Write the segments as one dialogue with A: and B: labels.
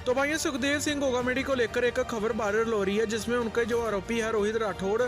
A: तो भाई सुखदेव सिंह गोगामेडी को लेकर एक खबर वायरल हो रही है, जिसमें उनके जो आरोपी है रोहित राठौड़,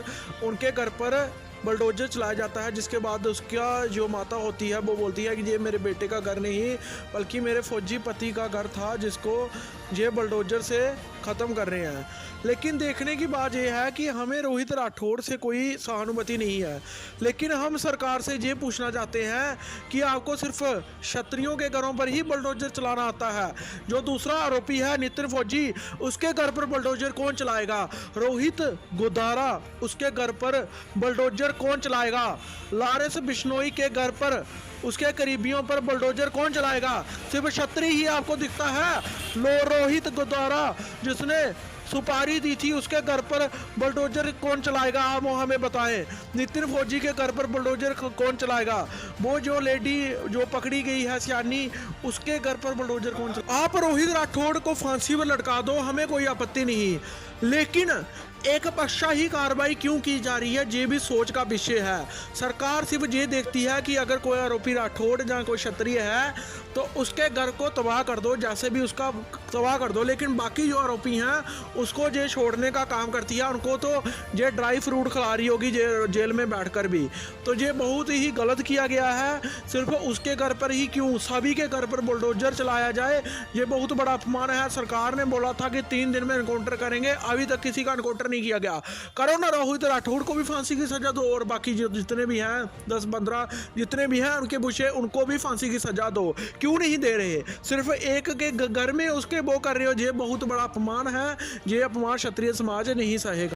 A: उनके घर पर बुलडोजर चलाया जाता है। जिसके बाद उसका जो माता होती है वो बोलती है कि ये मेरे बेटे का घर नहीं बल्कि मेरे फौजी पति का घर था, जिसको ये बुलडोजर से ख़त्म कर रहे हैं। लेकिन देखने की बात यह है कि हमें रोहित राठौड़ से कोई सहानुभूति नहीं है, लेकिन हम सरकार से ये पूछना चाहते हैं कि आपको सिर्फ क्षत्रियों के घरों पर ही बुलडोजर चलाना आता है। जो दूसरा आरोपी है नितिन फौजी, उसके घर पर बुलडोजर कौन चलाएगा? रोहित गोदारा, उसके घर पर बुलडोजर कौन चलाएगा? लारेंस बिश्नोई के घर पर, उसके करीबियों पर बुलडोजर कौन चलाएगा? सिर्फ क्षत्रिय ही आपको दिखता है। रोहित गोदारा जिसने सुपारी दी थी, उसके घर पर बुलडोजर कौन चलाएगा? आप हमें बताएं। नितिन फौजी के घर पर बुलडोजर कौन चलाएगा? वो जो लेडी जो पकड़ी गई है सियानी, उसके घर पर बुलडोजर कौन चलाएगा? आप रोहित राठौड़ को फांसी पर लटका दो, हमें कोई आपत्ति नहीं, लेकिन एक पक्षाही कार्रवाई क्यों की जा रही है, ये भी सोच का विषय है। सरकार सिर्फ ये देखती है कि अगर कोई आरोपी राठौड़ या कोई क्षत्रिय है तो उसके घर को तबाह कर दो, जैसे भी उसका तबाह कर दो, लेकिन बाकी जो आरोपी हैं उसको ये छोड़ने का काम करती है। उनको तो ये ड्राई फ्रूट खिला रही होगी जेल में बैठकर भी। तो ये बहुत ही गलत किया गया है। सिर्फ उसके घर पर ही क्यों, सभी के घर पर बुलडोजर चलाया जाए, ये बहुत बड़ा अपमान है। सरकार ने बोला था कि 3 दिन में एनकाउंटर करेंगे, अभी तक किसी का एनकाउंटर नहीं किया गया। करो ना, रोहित राठौड़ को भी फांसी की सजा दो, और बाकी जो जितने भी हैं 10-15 जितने भी हैं उनके बुशे, उनको भी फांसी की सजा दो। क्यों नहीं दे रहे? सिर्फ एक के घर में उसके वो कर रहे हो, ये बहुत बड़ा अपमान है। ये अपमान क्षत्रिय समाज नहीं सहेगा।